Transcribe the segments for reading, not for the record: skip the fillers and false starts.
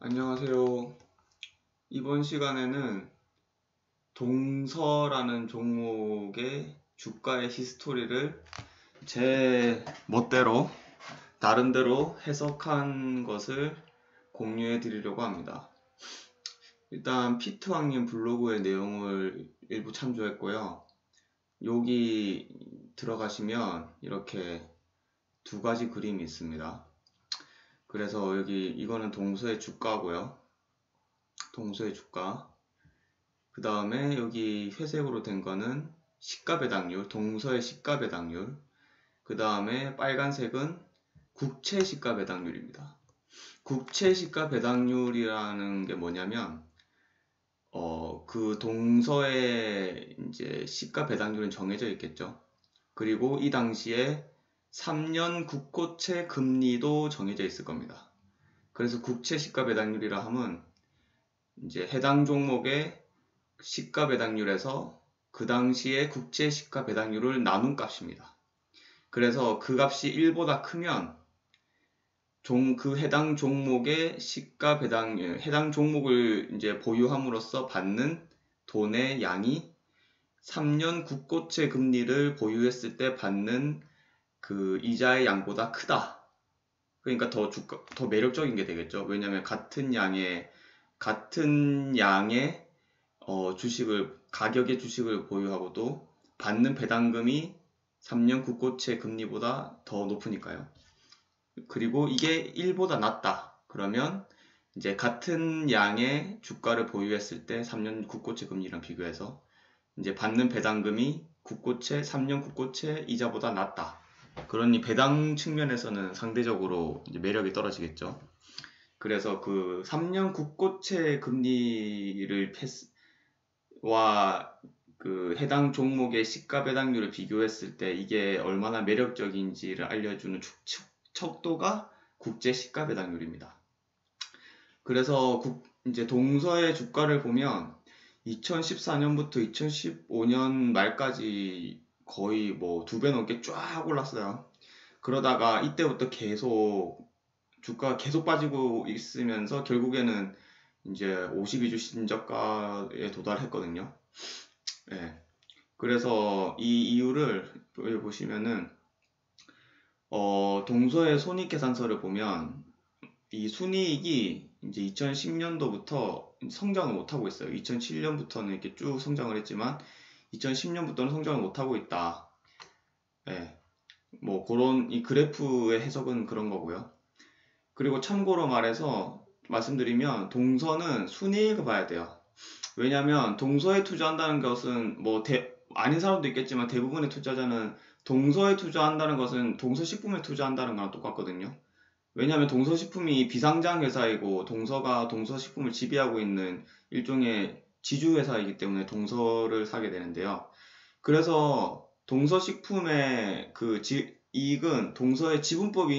안녕하세요. 이번 시간에는 동서라는 종목의 주가의 히스토리를 제 멋대로 나름대로 해석한 것을 공유해 드리려고 합니다. 일단 피트왕님 블로그의 내용을 일부 참조했고요. 여기 들어가시면 이렇게 두 가지 그림이 있습니다. 그래서 여기 이거는 동서의 주가고요. 동서의 주가. 그 다음에 여기 회색으로 된 거는 시가 배당률, 동서의 시가 배당률. 그 다음에 빨간색은 국채 시가 배당률입니다. 국채 시가 배당률이라는 게 뭐냐면 그 동서의 이제 시가 배당률은 정해져 있겠죠. 그리고 이 당시에 3년 국고채 금리도 정해져 있을 겁니다. 그래서 국채 시가 배당률이라 하면 이제 해당 종목의 시가 배당률에서 그 당시에 국채 시가 배당률을 나눈 값입니다. 그래서 그 값이 1보다 크면 그 해당 종목의 시가 배당률, 해당 종목을 이제 보유함으로써 받는 돈의 양이 3년 국고채 금리를 보유했을 때 받는 그 이자의 양보다 크다. 그러니까 더 매력적인 게 되겠죠. 왜냐하면 같은 양의 가격의 주식을 보유하고도 받는 배당금이 3년 국고채 금리보다 더 높으니까요. 그리고 이게 1보다 낮다. 그러면 이제 같은 양의 주가를 보유했을 때 3년 국고채 금리랑 비교해서 이제 받는 배당금이 3년 국고채 이자보다 낮다. 그러니 배당 측면에서는 상대적으로 이제 매력이 떨어지겠죠. 그래서 그 3년 국고채 금리를 그 해당 종목의 시가 배당률을 비교했을 때 이게 얼마나 매력적인지를 알려주는 척도가 국제 시가 배당률입니다. 그래서 이제 동서의 주가를 보면 2014년부터 2015년 말까지 거의 뭐 2배 넘게 쫙 올랐어요. 그러다가 이때부터 주가가 계속 빠지고 있으면서 결국에는 이제 52주 신저가에 도달했거든요. 네. 그래서 이 이유를 여기 보시면은 동서의 손익계산서를 보면 이 순이익이 이제 2010년도부터 성장을 못하고 있어요. 2007년부터는 이렇게 쭉 성장을 했지만 2010년부터는 성장을 못하고 있다. 네. 뭐 그런 이 그래프의 해석은 그런 거고요. 그리고 참고로 말씀드리면 동서는 순이익을 봐야 돼요. 왜냐하면 동서에 투자한다는 것은 아닌 사람도 있겠지만 대부분의 투자자는 동서에 투자한다는 것은 동서식품에 투자한다는 거랑 똑같거든요. 왜냐하면 동서식품이 비상장 회사이고 동서가 동서식품을 지배하고 있는 일종의 지주회사이기 때문에 동서를 사게 되는데요. 그래서 동서식품의 그 이익은 동서의 지분법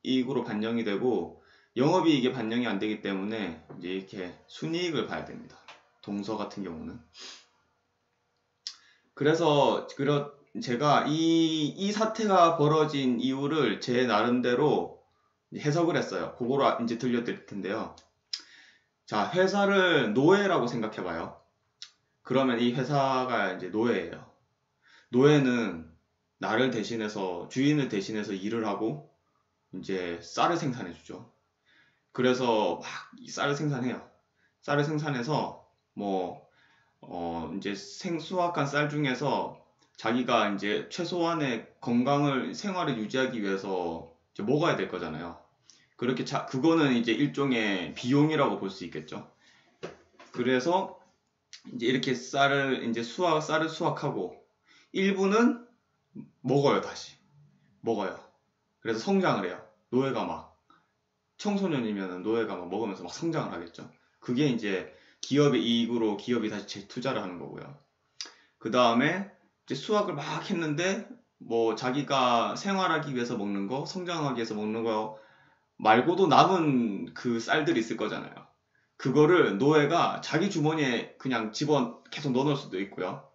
이익으로 반영이 되고 영업이익에 반영이 안 되기 때문에 이제 이렇게 순이익을 봐야 됩니다. 동서 같은 경우는. 그래서 제가 이 사태가 벌어진 이유를 제 나름대로 해석을 했어요. 그거로 이제 들려드릴 텐데요. 자, 회사를 노예라고 생각해봐요. 그러면 이 회사가 이제 노예예요. 노예는 주인을 대신해서 일을 하고 이제 쌀을 생산해주죠. 그래서 막 쌀을 생산해요. 쌀을 생산해서 이제 수확한 쌀 중에서 자기가 이제 최소한의 생활을 유지하기 위해서 이제 먹어야 될 거잖아요. 그거는 이제 일종의 비용이라고 볼 수 있겠죠. 그래서 이제 이렇게 쌀을 수확하고 일부는 먹어요, 다시. 먹어요. 그래서 성장을 해요. 청소년이면 노예가 막 먹으면서 막 성장을 하겠죠. 그게 이제 기업의 이익으로 기업이 다시 재투자를 하는 거고요. 그 다음에 이제 수확을 막 했는데 자기가 생활하기 위해서 먹는 거, 성장하기 위해서 먹는 거 말고도 남은 그 쌀들이 있을 거잖아요. 그거를 노예가 자기 주머니에 그냥 계속 넣어놓을 수도 있고요.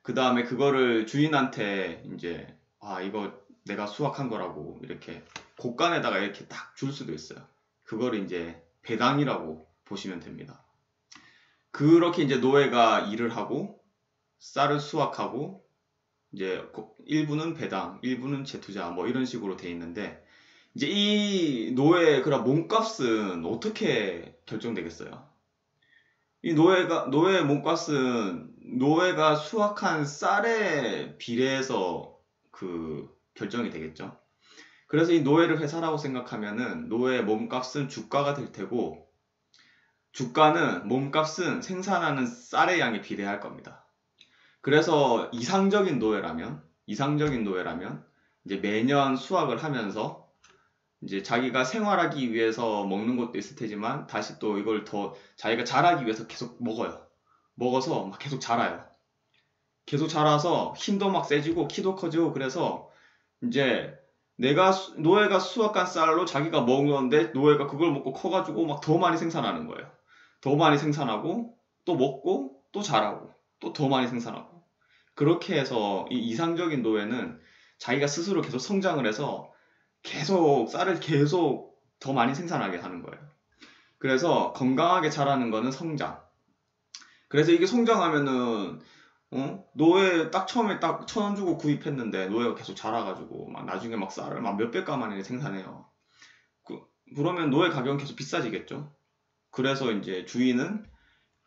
그 다음에 그거를 주인한테 이제 이거 내가 수확한 거라고 이렇게 곳간에다가 이렇게 딱 줄 수도 있어요. 그거를 이제 배당이라고 보시면 됩니다. 그렇게 이제 노예가 일을 하고 쌀을 수확하고 이제 일부는 배당, 일부는 재투자 뭐 이런 식으로 돼 있는데 이제 이 노예 그런 몸값은 어떻게 결정되겠어요? 이 노예 몸값은 노예가 수확한 쌀에 비례해서 그 결정이 되겠죠. 그래서 이 노예를 회사라고 생각하면은 노예 몸값은 주가가 될 테고 주가는 몸값은 생산하는 쌀의 양에 비례할 겁니다. 그래서 이상적인 노예라면 이제 매년 수확을 하면서 이제 자기가 생활하기 위해서 먹는 것도 있을 테지만 다시 또 이걸 더 자기가 자라기 위해서 계속 먹어요. 먹어서 막 계속 자라요. 계속 자라서 힘도 막 세지고 키도 커지고 그래서 이제 노예가 수확한 쌀로 자기가 먹는데 노예가 그걸 먹고 커가지고 막 더 많이 생산하는 거예요. 더 많이 생산하고 또 먹고 또 자라고 또 더 많이 생산하고 그렇게 해서 이 이상적인 노예는 자기가 스스로 계속 성장을 해서 계속 쌀을 계속 더 많이 생산하게 하는 거예요. 그래서 건강하게 자라는 거는 성장. 그래서 이게 성장하면은 노예 딱 처음에 딱 1,000원 주고 구입했는데 노예가 계속 자라가지고 막 나중에 막 쌀을 막 몇백 가마니를 생산해요. 그러면 노예 가격은 계속 비싸지겠죠. 그래서 이제 주인은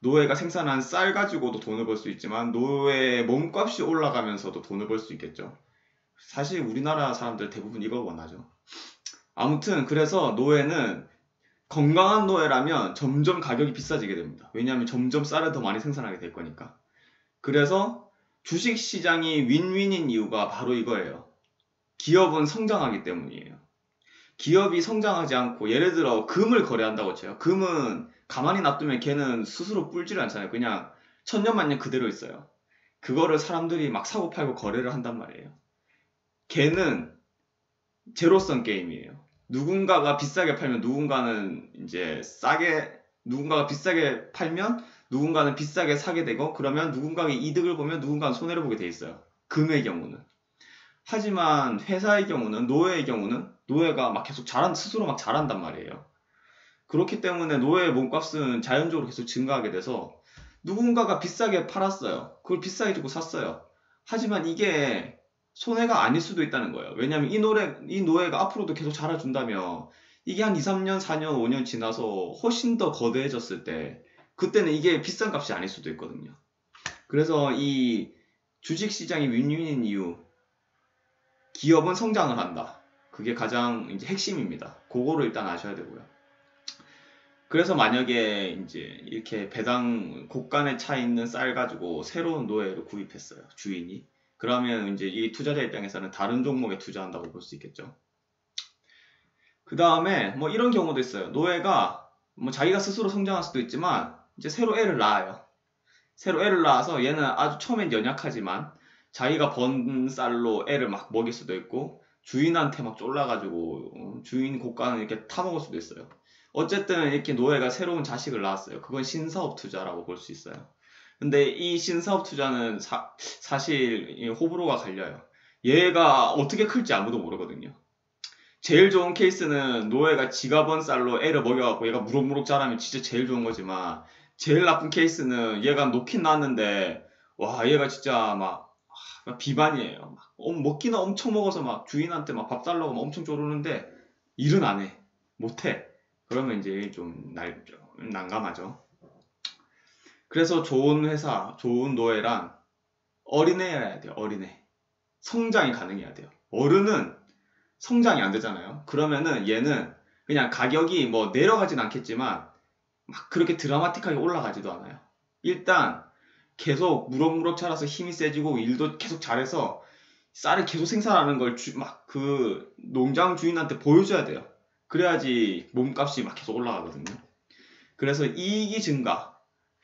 노예가 생산한 쌀 가지고도 돈을 벌 수 있지만 노예의 몸값이 올라가면서도 돈을 벌 수 있겠죠. 사실 우리나라 사람들 대부분 이걸 원하죠. 아무튼 그래서 노예는 건강한 노예라면 점점 가격이 비싸지게 됩니다. 왜냐하면 점점 쌀을 더 많이 생산하게 될 거니까. 그래서 주식시장이 윈윈인 이유가 바로 이거예요. 기업은 성장하기 때문이에요. 기업이 성장하지 않고 예를 들어 금을 거래한다고 쳐요. 금은 가만히 놔두면 걔는 스스로 뿔지를 않잖아요. 그냥 천년만년 그대로 있어요. 그거를 사람들이 막 사고 팔고 거래를 한단 말이에요. 걔는 제로섬 게임이에요. 누군가가 비싸게 팔면 누군가는 이제 누군가가 비싸게 팔면 누군가는 비싸게 사게 되고 그러면 누군가가 이득을 보면 누군가는 손해를 보게 돼 있어요. 금의 경우는. 하지만 회사의 경우는 노예의 경우는 노예가 막 계속 스스로 막 자란단 말이에요. 그렇기 때문에 노예의 몸값은 자연적으로 계속 증가하게 돼서 누군가가 비싸게 팔았어요. 그걸 비싸게 주고 샀어요. 하지만 이게 손해가 아닐 수도 있다는 거예요. 왜냐하면 이 노예가 앞으로도 계속 자라준다면 이게 한 2, 3년, 4년, 5년 지나서 훨씬 더 거대해졌을 때 그때는 이게 비싼 값이 아닐 수도 있거든요. 그래서 이 주식시장이 윈윈인 이유 기업은 성장을 한다. 그게 가장 이제 핵심입니다. 그거를 일단 아셔야 되고요. 그래서 만약에 이제 이렇게 배당 곳간에 차 있는 쌀 가지고 새로운 노예를 구입했어요. 주인이. 그러면 이제 이 투자자 입장에서는 다른 종목에 투자한다고 볼 수 있겠죠. 그 다음에 뭐 이런 경우도 있어요. 노예가 뭐 자기가 스스로 성장할 수도 있지만 이제 새로 애를 낳아요. 새로 애를 낳아서 얘는 아주 처음엔 연약하지만 자기가 번 쌀로 애를 막 먹일 수도 있고 주인한테 막 쫄라가지고 주인 곳간을 이렇게 타먹을 수도 있어요. 어쨌든 이렇게 노예가 새로운 자식을 낳았어요. 그건 신사업 투자라고 볼 수 있어요. 근데 이 신사업 투자는 사실 호불호가 갈려요. 얘가 어떻게 클지 아무도 모르거든요. 제일 좋은 케이스는 노예가 지가 번 쌀로 애를 먹여갖고 얘가 무럭무럭 자라면 진짜 제일 좋은 거지만 제일 나쁜 케이스는 얘가 놓긴 놨는데 와 얘가 진짜 막 비만이에요. 먹기는 엄청 먹어서 막 주인한테 막 밥 달라고 막 엄청 쪼르는데 일은 안 해. 못해. 그러면 이제 좀 난감하죠. 그래서 좋은 회사, 좋은 노예란 어린애여야 돼요. 어린애. 성장이 가능해야 돼요. 어른은 성장이 안 되잖아요. 그러면은 얘는 그냥 가격이 뭐 내려가진 않겠지만 막 그렇게 드라마틱하게 올라가지도 않아요. 일단 계속 무럭무럭 자라서 힘이 세지고 일도 계속 잘해서 쌀을 계속 생산하는 걸 막 그 농장 주인한테 보여줘야 돼요. 그래야지 몸값이 막 계속 올라가거든요. 그래서 이익이 증가.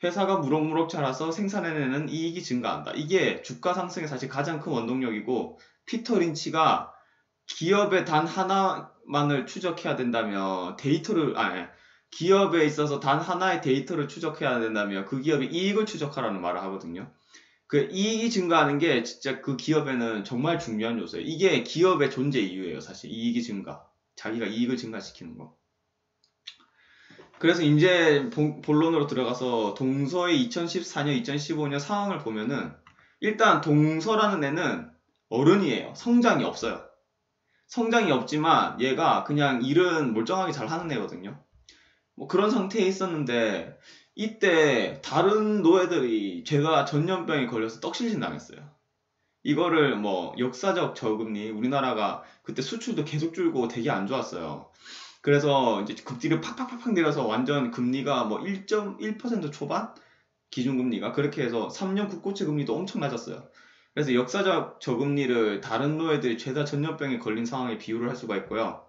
회사가 무럭무럭 자라서 생산해내는 이익이 증가한다. 이게 주가 상승의 사실 가장 큰 원동력이고 피터 린치가 기업의 단 하나만을 추적해야 된다면 기업에 있어서 단 하나의 데이터를 추적해야 된다면 그 기업의 이익을 추적하라는 말을 하거든요. 그 이익이 증가하는 게 진짜 그 기업에는 정말 중요한 요소예요. 이게 기업의 존재 이유예요. 사실 이익이 증가. 자기가 이익을 증가시키는 거. 그래서 이제 본론으로 들어가서 동서의 2014년, 2015년 상황을 보면은 일단 동서라는 애는 어른이에요. 성장이 없어요. 성장이 없지만 얘가 그냥 일은 멀쩡하게 잘 하는 애거든요. 뭐 그런 상태에 있었는데 이때 다른 노예들이 제가 전염병에 걸려서 떡실신 당했어요. 이거를 뭐 역사적 저금리, 우리나라가 그때 수출도 계속 줄고 되게 안 좋았어요. 그래서 이제 금리를 팍팍팍팍 내려서 완전 금리가 뭐 1.1% 초반? 기준금리가 그렇게 해서 3년 국고채 금리도 엄청 낮았어요. 그래서 역사적 저금리를 다른 노예들이 죄다 전염병에 걸린 상황에 비유를 할 수가 있고요.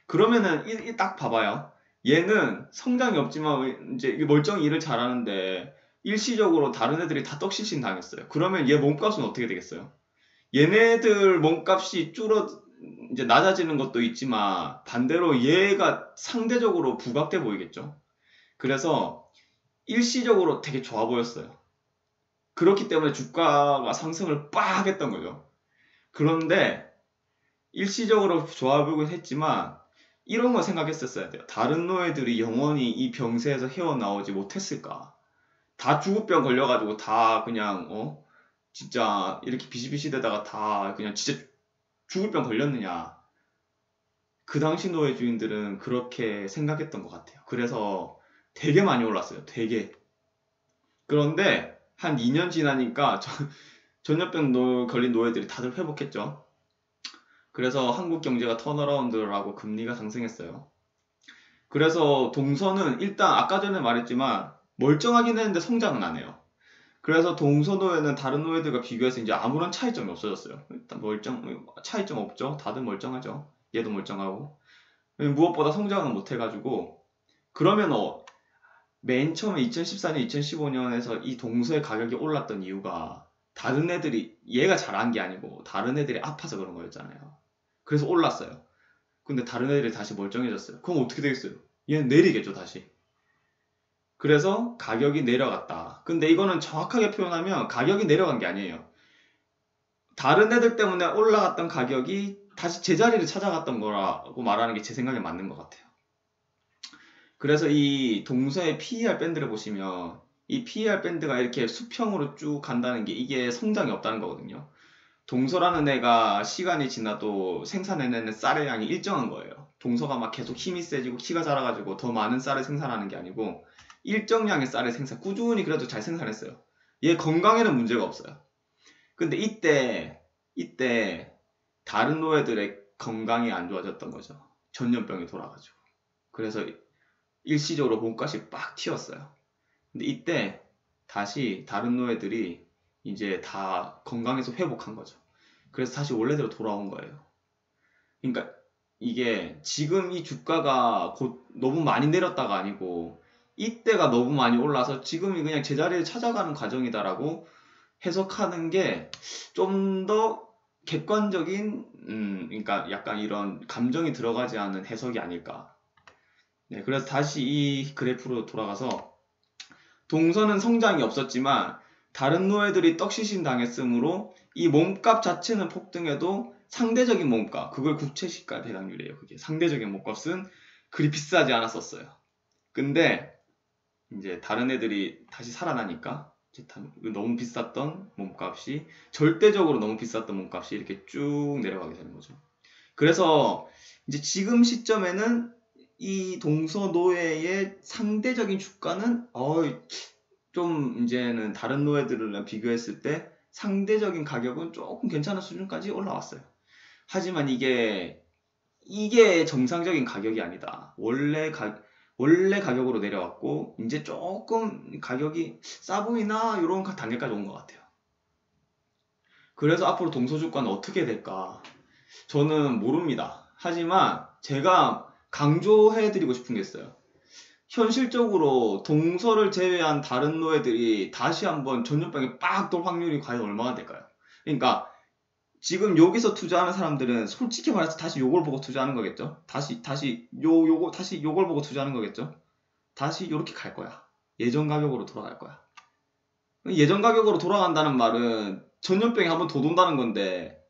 그러면은 딱 봐봐요. 얘는 성장이 없지만 이제 멀쩡히 일을 잘하는데 일시적으로 다른 애들이 다 떡실신 당했어요. 그러면 얘 몸값은 어떻게 되겠어요? 얘네들 몸값이 이제 낮아지는 것도 있지만 반대로 얘가 상대적으로 부각돼 보이겠죠. 그래서 일시적으로 되게 좋아 보였어요. 그렇기 때문에 주가가 상승을 빡 했던 거죠. 그런데 일시적으로 좋아 보이긴 했지만 이런 거 생각했었어야 돼요. 다른 노예들이 영원히 이 병세에서 헤어나오지 못했을까? 다 중국병 걸려가지고 다 그냥 진짜 이렇게 비실비실대다가 다 그냥 진짜 죽을 병 걸렸느냐? 그 당시 노예 주인들은 그렇게 생각했던 것 같아요. 그래서 되게 많이 올랐어요. 되게. 그런데 한 2년 지나니까 전염병 걸린 노예들이 다들 회복했죠. 그래서 한국 경제가 턴어라운드라고 금리가 상승했어요. 그래서 동서는 일단 아까 전에 말했지만 멀쩡하긴 했는데 성장은 안 해요. 그래서 동서 노예는 다른 노예들과 비교해서 이제 아무런 차이점이 없어졌어요. 일단 차이점 없죠. 다들 멀쩡하죠. 얘도 멀쩡하고. 무엇보다 성장은 못 해가지고 그러면 맨 처음에 2014년, 2015년에서 이 동서의 가격이 올랐던 이유가 다른 애들이 얘가 잘한 게 아니고 다른 애들이 아파서 그런 거였잖아요. 그래서 올랐어요. 근데 다른 애들이 다시 멀쩡해졌어요. 그럼 어떻게 되겠어요? 얘는 내리겠죠, 다시. 그래서 가격이 내려갔다. 근데 이거는 정확하게 표현하면 가격이 내려간 게 아니에요. 다른 애들 때문에 올라갔던 가격이 다시 제자리를 찾아갔던 거라고 말하는 게 제 생각에 맞는 것 같아요. 그래서 이 동서의 PER 밴드를 보시면 이 PER 밴드가 이렇게 수평으로 쭉 간다는 게 이게 성장이 없다는 거거든요. 동서라는 애가 시간이 지나도 생산해내는 쌀의 양이 일정한 거예요. 동서가 막 계속 힘이 세지고 키가 자라가지고 더 많은 쌀을 생산하는 게 아니고 일정량의 쌀을 꾸준히 그래도 잘 생산했어요. 얘 건강에는 문제가 없어요. 근데 이때 다른 노예들의 건강이 안 좋아졌던 거죠. 전염병이 돌아가지고. 그래서 일시적으로 몸값이 빡 튀었어요. 근데 이때 다시 다른 노예들이 이제 다 건강해서 회복한 거죠. 그래서 다시 원래대로 돌아온 거예요. 그러니까 이게 지금 이 주가가 곧 너무 많이 내렸다가 아니고 이때가 너무 많이 올라서 지금이 그냥 제자리를 찾아가는 과정이다라고 해석하는 게 좀 더 객관적인 그러니까 약간 이런 감정이 들어가지 않은 해석이 아닐까. 네, 그래서 다시 이 그래프로 돌아가서 동서는 성장이 없었지만 다른 노예들이 떡시신 당했으므로 이 몸값 자체는 폭등해도 상대적인 몸값, 그걸 국채시가 배당률이에요. 그게 상대적인 몸값은 그리 비싸지 않았었어요. 근데 이제 다른 애들이 다시 살아나니까 너무 비쌌던 몸값이 절대적으로 너무 비쌌던 몸값이 이렇게 쭉 내려가게 되는 거죠. 그래서 이제 지금 시점에는 이 동서 노예의 상대적인 주가는 좀 이제는 다른 노예들이랑 비교했을 때 상대적인 가격은 조금 괜찮은 수준까지 올라왔어요. 하지만 이게 정상적인 가격이 아니다. 원래 가격으로 내려왔고 이제 조금 가격이 싸 보이나 이런 단계까지 온 것 같아요. 그래서 앞으로 동서 주가는 어떻게 될까? 저는 모릅니다. 하지만 제가 강조해드리고 싶은 게 있어요. 현실적으로 동서를 제외한 다른 노예들이 다시 한번 전염병에 빡 돌 확률이 과연 얼마나 될까요? 그러니까 지금 여기서 투자하는 사람들은 솔직히 말해서 다시 요걸 보고 투자하는 거겠죠? 다시 요걸 보고 투자하는 거겠죠? 다시 요렇게 갈 거야. 예전 가격으로 돌아갈 거야. 예전 가격으로 돌아간다는 말은 전염병이 한번 더 돈다는 건데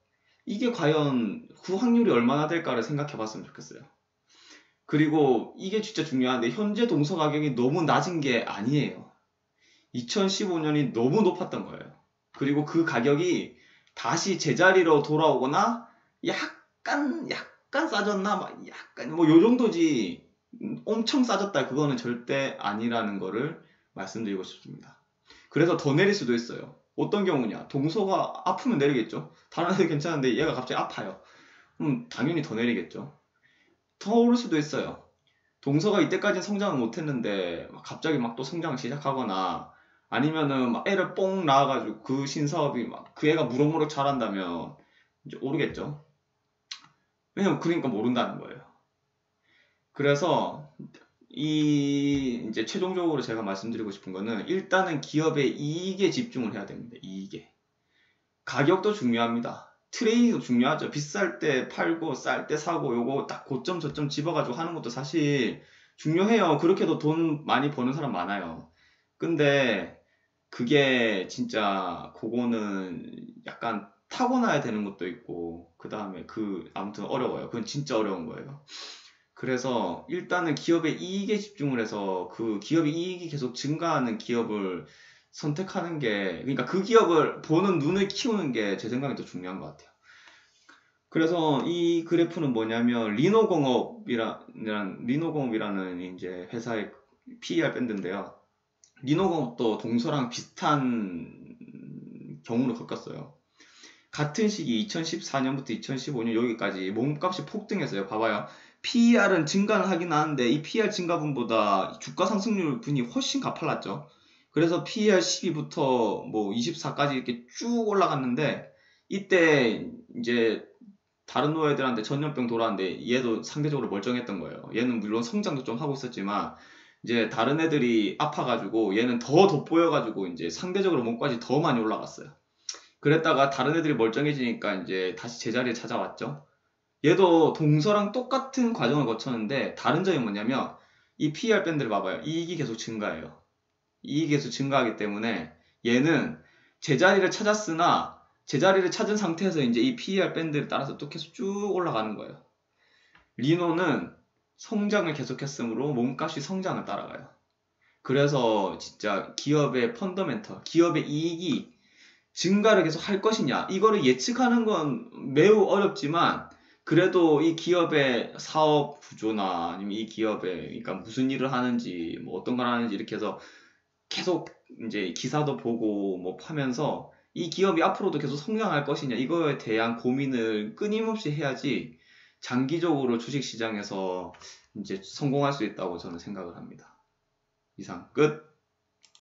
이게 과연 그 확률이 얼마나 될까를 생각해 봤으면 좋겠어요. 그리고 이게 진짜 중요한데 현재 동서 가격이 너무 낮은 게 아니에요. 2015년이 너무 높았던 거예요. 그리고 그 가격이 다시 제자리로 돌아오거나 약간 싸졌나 약간 뭐 요 정도지 엄청 싸졌다 그거는 절대 아니라는 거를 말씀드리고 싶습니다. 그래서 더 내릴 수도 있어요. 어떤 경우냐, 동서가 아프면 내리겠죠. 다른 애들 괜찮은데 얘가 갑자기 아파요. 그럼 당연히 더 내리겠죠. 더 오를 수도 있어요. 동서가 이때까지는 성장을 못했는데 갑자기 막 또 성장을 시작하거나 아니면은 막 애를 뽕 낳아가지고 그 신사업이 막 그 애가 무럭무럭 자란다면 이제 오르겠죠. 왜냐면 그러니까 모른다는 거예요. 그래서 이제 최종적으로 제가 말씀드리고 싶은 거는 일단은 기업의 이익에 집중을 해야 됩니다. 이익에. 가격도 중요합니다. 트레이딩도 중요하죠. 비쌀 때 팔고 쌀 때 사고 요거 딱 고점 저점 집어가지고 하는 것도 사실 중요해요. 그렇게도 돈 많이 버는 사람 많아요. 근데 그게 진짜 그거는 약간 타고나야 되는 것도 있고 그 다음에 아무튼 어려워요. 그건 진짜 어려운 거예요. 그래서 일단은 기업의 이익에 집중을 해서 그 기업의 이익이 계속 증가하는 기업을 선택하는 게, 그러니까 그 기업을 보는 눈을 키우는 게 제 생각에 더 중요한 것 같아요. 그래서 이 그래프는 뭐냐면 리노공업이라는 이제 회사의 PER 밴드인데요. 리노공업도 동서랑 비슷한 경우를 겪었어요. 같은 시기 2014년부터 2015년 여기까지 몸값이 폭등했어요. 봐봐요. PER은 증가는 하긴 하는데 이 PER 증가분보다 주가 상승률 분이 훨씬 가팔랐죠. 그래서 PER 12부터 뭐 24까지 이렇게 쭉 올라갔는데 이때 이제 다른 노예들한테 전염병 돌아왔는데 얘도 상대적으로 멀쩡했던 거예요. 얘는 물론 성장도 좀 하고 있었지만 이제 다른 애들이 아파가지고 얘는 더 돋보여가지고 이제 상대적으로 몸값이 더 많이 올라갔어요. 그랬다가 다른 애들이 멀쩡해지니까 이제 다시 제자리에 찾아왔죠. 얘도 동서랑 똑같은 과정을 거쳤는데 다른 점이 뭐냐면 이 PER 밴드를 봐봐요. 이익이 계속 증가해요. 이익이 계속 증가하기 때문에 얘는 제자리를 찾았으나 제자리를 찾은 상태에서 이제 이 PER 밴드를 따라서 또 계속 쭉 올라가는 거예요. 리노는 성장을 계속했으므로 몸값이 성장을 따라가요. 그래서 진짜 기업의 펀더멘털, 기업의 이익이 증가를 계속 할 것이냐 이거를 예측하는 건 매우 어렵지만 그래도 이 기업의 사업 구조나 아니면 이 기업의 그러니까 무슨 일을 하는지 뭐 어떤 걸 하는지 이렇게 해서 계속 이제 기사도 보고 뭐 하면서 이 기업이 앞으로도 계속 성장할 것이냐 이거에 대한 고민을 끊임없이 해야지 장기적으로 주식시장에서 이제 성공할 수 있다고 저는 생각을 합니다. 이상 끝.